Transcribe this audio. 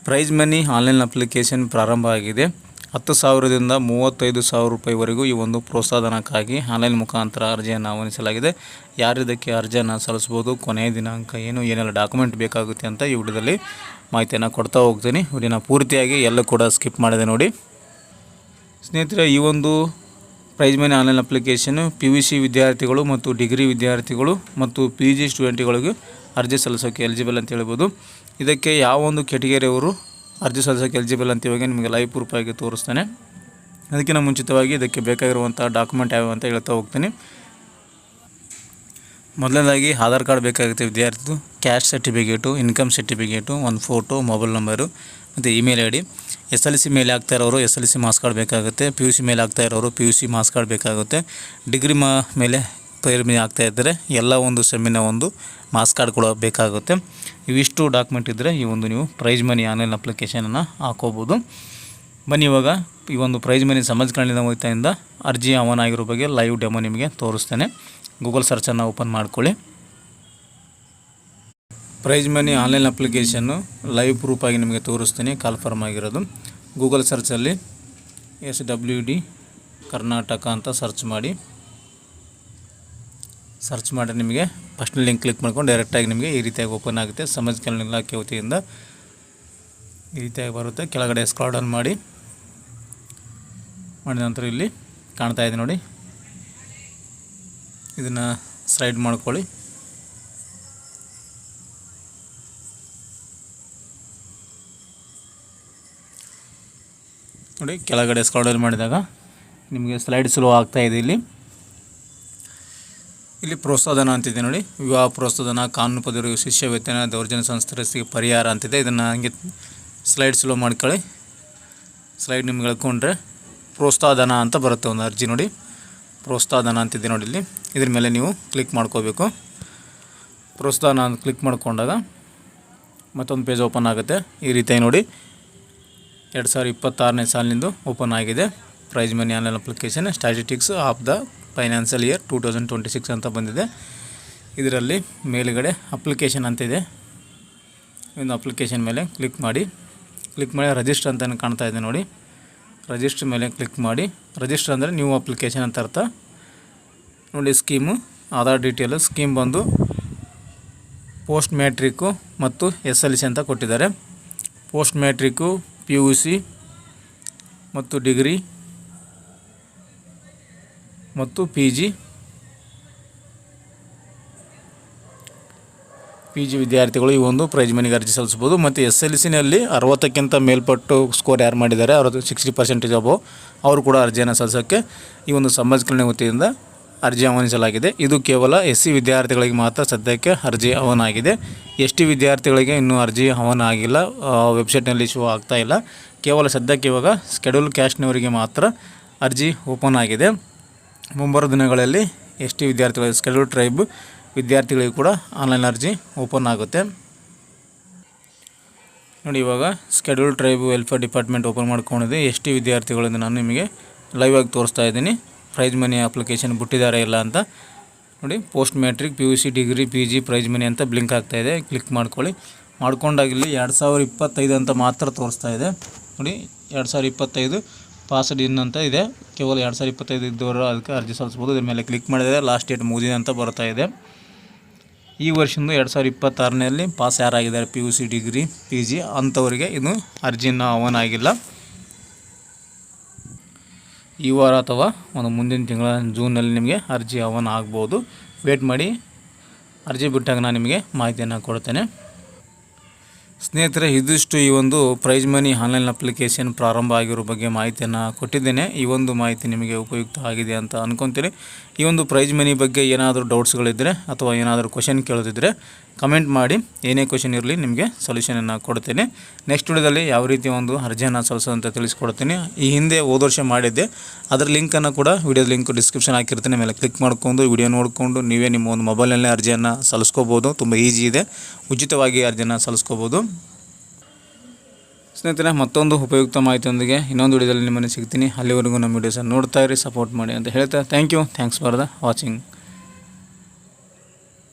Prize money online application ಪ್ರಾರಂಭ ಆಗಿದೆ. 10,000ದಿಂದ 35,000 ರೂಪಾಯಿವರೆಗೂ ಈ ಒಂದು ಪ್ರೋತ್ಸಾಹಧನಕ್ಕಾಗಿ ಆನ್ಲೈನ್ ಮುಖಾಂತರ ಅರ್ಜಿಯನ್ನು ಆಹ್ವಾನಿಸಲಾಗಿದೆ. ಯಾರಿದಕ್ಕೆ ಅರ್ಜಿಯನ್ನು ಸಲ್ಲಿಸ್ಬೋದು, ಕೊನೆಯ ದಿನಾಂಕ ಏನೆಲ್ಲ ಡಾಕ್ಯುಮೆಂಟ್ ಬೇಕಾಗುತ್ತೆ ಅಂತ ಈ ವಿಡಿಯೋದಲ್ಲಿ ಮಾಹಿತಿಯನ್ನು ಕೊಡ್ತಾ ಹೋಗ್ತೀನಿ. ವಿಡಿಯೋನ ಪೂರ್ತಿಯಾಗಿ ಎಲ್ಲ ಕೂಡ ಸ್ಕಿಪ್ ಮಾಡಿದೆ ನೋಡಿ. ಸ್ನೇಹಿತರೆ, ಈ ಒಂದು prize money online application PUC ವಿದ್ಯಾರ್ಥಿಗಳು ಮತ್ತು ಡಿಗ್ರಿ ವಿದ್ಯಾರ್ಥಿಗಳು ಮತ್ತು PG ಸ್ಟೂಡೆಂಟ್ಗಳಿಗೆ ಅರ್ಜಿ ಸಲ್ಲಿಸೋಕ್ಕೆ ಎಲಿಜಿಬಲ್ ಅಂತ ಹೇಳ್ಬೋದು. ಇದಕ್ಕೆ ಯಾವ ಒಂದು ಕೆಟಗರಿಯವರು ಅರ್ಜಿ ಸಲ್ಲಿಸೋಕ್ಕೆ ಎಲಿಜಿಬಲ್ ಅಂತ ಇವಾಗ ನಿಮಗೆ ಲೈವ್ ಪ್ರೂಫ್ ಆಗಿ ತೋರಿಸ್ತಾನೆ. ಅದಕ್ಕಿಂತ ಮುಂಚಿತವಾಗಿ ಇದಕ್ಕೆ ಬೇಕಾಗಿರುವಂಥ ಡಾಕ್ಯುಮೆಂಟ್ ಯಾವ್ಯಾವ ಅಂತ ಹೇಳ್ತಾ ಹೋಗ್ತೀನಿ. ಮೊದಲನೇದಾಗಿ ಆಧಾರ್ ಕಾರ್ಡ್ ಬೇಕಾಗುತ್ತೆ ವಿದ್ಯಾರ್ಥಿದು, ಕ್ಯಾಸ್ಟ್ ಸರ್ಟಿಫಿಕೇಟು, ಇನ್ಕಮ್ ಸರ್ಟಿಫಿಕೇಟು, ಒಂದು ಫೋಟೋ, ಮೊಬೈಲ್ ನಂಬರು ಮತ್ತು ಇಮೇಲ್ ID. SLC ಮೇಲೆ ಆಗ್ತಾ ಇರೋರು SLC ಮಾರ್ಕ್ಸ್ ಕಾರ್ಡ್ ಬೇಕಾಗುತ್ತೆ. PUC ಮೇಲೆ ಆಗ್ತಾ ಇರೋರು PUC ಮಾರ್ಕ್ಸ್ ಕಾರ್ಡ್ ಬೇಕಾಗುತ್ತೆ. ಡಿಗ್ರಿ ಮೇಲೆ ಪೇರ್ ಆಗ್ತಾ ಇದ್ದರೆ ಎಲ್ಲ ಒಂದು ಸೆಮ್ಮಿನ ಒಂದು ಮಾರ್ಕ್ಸ್ ಕಾರ್ಡ್ ಕೂಡ ಬೇಕಾಗುತ್ತೆ. ಇವಿಷ್ಟು ಡಾಕ್ಯುಮೆಂಟ್ ಇದ್ದರೆ ಈ ಒಂದು ನೀವು ಪ್ರೈಸ್ ಮನಿ ಆನ್ಲೈನ್ ಅಪ್ಲಿಕೇಶನನ್ನು ಹಾಕೋಬೋದು. ಬನ್ನಿ ಇವಾಗ ಈ ಒಂದು ಪ್ರೈಸ್ ಮನಿ ಸಮಾಜ ಕಲ್ಯಾಣ ವತಿಯಿಂದ ಅರ್ಜಿ ಆಹ್ವಾನ ಆಗಿರೋ ಬಗ್ಗೆ ಲೈವ್ ಡೆಮೋ ನಿಮಗೆ ತೋರಿಸ್ತೇನೆ. ಗೂಗಲ್ ಸರ್ಚನ್ನು ಓಪನ್ ಮಾಡ್ಕೊಳ್ಳಿ. Prize money online application live proof ಆಗಿ ನಿಮಗೆ ತೋರಿಸ್ತೀನಿ, ಕಾಲ್ಫರ್ಮ್ ಆಗಿರೋದು. ಗೂಗಲ್ ಸರ್ಚಲ್ಲಿ SWD ಕರ್ನಾಟಕ ಅಂತ ಸರ್ಚ್ ಮಾಡಿ ನಿಮಗೆ ಫಸ್ಟ್ ಲಿಂಕ್ ಕ್ಲಿಕ್ ಮಾಡ್ಕೊಂಡು ಡೈರೆಕ್ಟಾಗಿ ನಿಮಗೆ ಈ ರೀತಿಯಾಗಿ ಓಪನ್ ಆಗುತ್ತೆ. ಸಮಾಜ ಕಲ್ಯಾಣ ಇಲಾಖೆ ವತಿಯಿಂದ ಈ ರೀತಿಯಾಗಿ ಬರುತ್ತೆ. ಕೆಳಗಡೆ ಸ್ಕ್ರಾಲ್ ಡೌನ್ ಮಾಡಿದ ನಂತರ ಇಲ್ಲಿ ಕಾಣ್ತಾ ಇದೆ ನೋಡಿ, ಇದನ್ನು ಸ್ಲೈಡ್ ಮಾಡ್ಕೊಳ್ಳಿ. ನೋಡಿ, ಕೆಳಗಡೆ ಸ್ಕ್ರಾಲ್ ಡೌನ್ ಮಾಡಿದಾಗ ನಿಮಗೆ ಸ್ಲೈಡ್ ಸ್ಲೋ ಆಗ್ತಾಯಿದೆ. ಇಲ್ಲಿ ಪ್ರೋತ್ಸಾಹಧನ ಅಂತಿದೆ ನೋಡಿ, ವಿವಾಹ ಪ್ರೋತ್ಸಾಹಧನ, ಕಾನೂನು ಪದವಿಗೆ ಶಿಷ್ಯ ವೇತನ, ದೌರ್ಜನ್ಯ ಸಂತ್ರಸ್ತಿಗೆ ಪರಿಹಾರ ಅಂತಿದೆ. ಇದನ್ನು ಹಂಗೆ ಸ್ಲೈಡ್ ಸ್ಲೋ ಮಾಡ್ಕೊಳ್ಳಿ. ಸ್ಲೈಡ್ ನಿಮ್ಗೆ ಹೇಳ್ಕೊಂಡ್ರೆ ಪ್ರೋತ್ಸಾಹಧನ ಅಂತ ಬರುತ್ತೆ ಒಂದು ಅರ್ಜಿ ನೋಡಿ, ಪ್ರೋತ್ಸಾಹಧನ ಅಂತಿದೆ ನೋಡಿ. ಇಲ್ಲಿ ಇದ್ರ ಮೇಲೆ ನೀವು ಕ್ಲಿಕ್ ಮಾಡ್ಕೋಬೇಕು. ಪ್ರೋತ್ಸಾಹನ ಅಂತ ಕ್ಲಿಕ್ ಮಾಡ್ಕೊಂಡಾಗ ಮತ್ತೊಂದು ಪೇಜ್ ಓಪನ್ ಆಗುತ್ತೆ. ಈ ರೀತಿಯಾಗಿ ನೋಡಿ, 2026ನೇ ಸಾಲಿನಿಂದ ಓಪನ್ ಆಗಿದೆ prize money online application. Statistics of the financial year 2026 ಅಂತ ಬಂದಿದೆ. ಇದರಲ್ಲಿ ಮೇಲುಗಡೆ ಅಪ್ಲಿಕೇಶನ್ ಅಂತಿದೆ. ಒಂದು ಅಪ್ಲಿಕೇಶನ್ ಮೇಲೆ ಕ್ಲಿಕ್ ಮಾಡಿ ರಿಜಿಸ್ಟರ್ ಅಂತ ಕಾಣ್ತಾ ಇದೆ ನೋಡಿ. ರಿಜಿಸ್ಟರ್ ಮೇಲೆ ಕ್ಲಿಕ್ ಮಾಡಿ. ರಿಜಿಸ್ಟರ್ ಅಂದರೆ ನ್ಯೂ ಅಪ್ಲಿಕೇಶನ್ ಅಂತ ಅರ್ಥ ನೋಡಿ. ಸ್ಕೀಮು ಆಧಾರ್ ಡೀಟೇಲು, ಸ್ಕೀಮ್ ಬಂದು ಪೋಸ್ಟ್ ಮ್ಯಾಟ್ರಿಕ್ಕು ಮತ್ತು SLC ಅಂತ ಕೊಟ್ಟಿದ್ದಾರೆ. ಪೋಸ್ಟ್ ಮ್ಯಾಟ್ರಿಕ್ಕು, PUC ಮತ್ತು ಡಿಗ್ರಿ ಮತ್ತು PG ವಿದ್ಯಾರ್ಥಿಗಳು ಈ ಒಂದು ಪ್ರೈಸ್ ಮನಿಗೆ ಅರ್ಜಿ ಸಲ್ಲಿಸ್ಬೋದು. ಮತ್ತು SLCನಲ್ಲಿ 60ಕ್ಕಿಂತ ಮೇಲ್ಪಟ್ಟು ಸ್ಕೋರ್ ಯಾರು ಮಾಡಿದ್ದಾರೆ, 60% ಅಬೋ ಅವರು ಕೂಡ ಅರ್ಜಿಯನ್ನು ಸಲ್ಲಿಸೋಕ್ಕೆ ಈ ಒಂದು ಸಮಾಜ ಕಲ್ಯಾಣ ವತಿಯಿಂದ ಅರ್ಜಿ ಆಹ್ವಾನಿಸಲಾಗಿದೆ. ಇದು ಕೇವಲ SC ವಿದ್ಯಾರ್ಥಿಗಳಿಗೆ ಮಾತ್ರ ಸದ್ಯಕ್ಕೆ ಅರ್ಜಿ ಆಹ್ವಾನ ಆಗಿದೆ. ST ವಿದ್ಯಾರ್ಥಿಗಳಿಗೆ ಇನ್ನೂ ಅರ್ಜಿ ಆಹ್ವಾನ ಆಗಿಲ್ಲ, ವೆಬ್ಸೈಟ್ನಲ್ಲಿ ಶೋ ಆಗ್ತಾ ಇಲ್ಲ. ಕೇವಲ ಸದ್ಯಕ್ಕೆ ಇವಾಗ ಶೆಡ್ಯೂಲ್ ಕ್ಯಾಸ್ಟ್ನವರಿಗೆ ಮಾತ್ರ ಅರ್ಜಿ ಓಪನ್ ಆಗಿದೆ. ಮುಂಬರುವ ದಿನಗಳಲ್ಲಿ ST ವಿದ್ಯಾರ್ಥಿಗಳಿಗೆ, ಶೆಡ್ಯೂಲ್ ಟ್ರೈಬ್ ವಿದ್ಯಾರ್ಥಿಗಳಿಗೆ ಕೂಡ ಆನ್ಲೈನ್ ಅರ್ಜಿ ಓಪನ್ ಆಗುತ್ತೆ ನೋಡಿ. ಇವಾಗ schedule tribe welfare department open ಮಾಡ್ಕೊಂಡಿದೆ. ST ವಿದ್ಯಾರ್ಥಿಗಳಿಂದ ನಾನು ನಿಮಗೆ ಲೈವ್ ಆಗಿ ತೋರಿಸ್ತಾ ಇದ್ದೀನಿ ಪ್ರೈಸ್ ಮನಿ ಅಪ್ಲಿಕೇಶನ್ ಬಿಟ್ಟಿದ್ದಾರೆ ಇಲ್ಲ ಅಂತ ನೋಡಿ. Post matrix, PUC, degree, PG prize money ಅಂತ ಬ್ಲಿಂಕ್ ಆಗ್ತಾ ಇದೆ. ಕ್ಲಿಕ್ ಮಾಡ್ಕೊಳ್ಳಿ. ಮಾಡ್ಕೊಂಡಾಗಿಲ್ಲಿ 2025 ಅಂತ ಮಾತ್ರ ತೋರಿಸ್ತಾ ಇದೆ ನೋಡಿ. 2025 ಪಾಸ್ಡ್ ಇನ್ ಅಂತ ಇದೆ. ಕೇವಲ 2025 ಇದ್ದವರು ಅದಕ್ಕೆ ಅರ್ಜಿ ಸಲ್ಲಿಸ್ಬೋದು. ಇದ್ರ ಮೇಲೆ ಕ್ಲಿಕ್ ಮಾಡಿದರೆ ಲಾಸ್ಟ್ ಡೇಟ್ ಮುಗಿದಿದೆ ಅಂತ ಬರ್ತಾ ಇದೆ. ಈ ವರ್ಷದಿಂದ 2026ನಲ್ಲಿ ಪಾಸ್ ಯಾರಾಗಿದ್ದಾರೆ PUC, ಡಿಗ್ರಿ, PG ಅಂಥವರಿಗೆ ಇದು ಅರ್ಜಿನ ಆಹ್ವಾನ ಆಗಿಲ್ಲ. ಈ ವಾರ ಅಥವಾ ಒಂದು ಮುಂದಿನ ತಿಂಗಳ ಜೂನಲ್ಲಿ ನಿಮಗೆ ಅರ್ಜಿ ಆಹ್ವಾನ ಆಗ್ಬೋದು. ವೇಟ್ ಮಾಡಿ, ಅರ್ಜಿ ಬಿಟ್ಟಾಗ ನಾನು ನಿಮಗೆ ಮಾಹಿತಿಯನ್ನು ಕೊಡ್ತೇನೆ. ಸ್ನೇಹಿತರೆ, ಇದಿಷ್ಟು ಈ ಒಂದು ಪ್ರೈಸ್ ಮನಿ ಆನ್ಲೈನ್ ಅಪ್ಲಿಕೇಶನ್ ಪ್ರಾರಂಭ ಆಗಿರೋ ಬಗ್ಗೆ ಮಾಹಿತಿಯನ್ನು ಕೊಟ್ಟಿದ್ದೇನೆ. ಈ ಒಂದು ಮಾಹಿತಿ ನಿಮಗೆ ಉಪಯುಕ್ತ ಆಗಿದೆ ಅಂತ ಅಂದ್ಕೊತೀನಿ. ಈ ಒಂದು ಪ್ರೈಸ್ ಮನಿ ಬಗ್ಗೆ ಏನಾದರೂ ಡೌಟ್ಸ್ಗಳಿದ್ದರೆ ಅಥವಾ ಏನಾದರೂ ಕ್ವಶನ್ ಕೇಳೋದಿದ್ದರೆ ಕಮೆಂಟ್ ಮಾಡಿ. ಏನೇ ಕ್ವಶನ್ ಇರಲಿ ನಿಮಗೆ ಸೊಲ್ಯೂಷನನ್ನು ಕೊಡ್ತೇನೆ. ನೆಕ್ಸ್ಟ್ ವಿಡಿಯೋದಲ್ಲಿ ಯಾವ ರೀತಿ ಒಂದು ಅರ್ಜಿಯನ್ನು ಸಲ್ಲಿಸೋದಂತ ತಿಳಿಸ್ಕೊಡ್ತೀನಿ. ಈ ಹಿಂದೆ ಹೋದ ವರ್ಷ ಮಾಡಿದ್ದೆ, ಅದರ ಲಿಂಕನ್ನು ಕೂಡ ವಿಡಿಯೋದ ಲಿಂಕ್ ಡಿಸ್ಕ್ರಿಪ್ಷನ್ ಹಾಕಿರ್ತೀನಿ. ಮೇಲೆ ಕ್ಲಿಕ್ ಮಾಡ್ಕೊಂಡು ವಿಡಿಯೋ ನೋಡಿಕೊಂಡು ನೀವೇ ನಿಮ್ಮ ಒಂದು ಮೊಬೈಲ್ನಲ್ಲೇ ಅರ್ಜಿಯನ್ನು ಸಲ್ಲಿಸ್ಕೋಬೋದು. ತುಂಬ ಈಸಿ ಇದೆ, ಉಚಿತವಾಗಿ ಅರ್ಜಿಯನ್ನು ಸಲ್ಲಿಸ್ಕೋಬೋದು. ಸ್ನೇಹಿತರೆ, ಮತ್ತೊಂದು ಉಪಯುಕ್ತ ಮಾಹಿತಿಯೊಂದಿಗೆ ಇನ್ನೊಂದು ವಿಡಿಯೋದಲ್ಲಿ ನಿಮ್ಮನ್ನು ಸಿಗ್ತೀನಿ. ಅಲ್ಲಿವರೆಗೂ ನಮ್ಮ ವಿಡಿಯೋಸನ್ನು ನೋಡ್ತಾ ಇರಿ, ಸಪೋರ್ಟ್ ಮಾಡಿ ಅಂತ ಹೇಳ್ತಾ thank you. Thanks for the watching.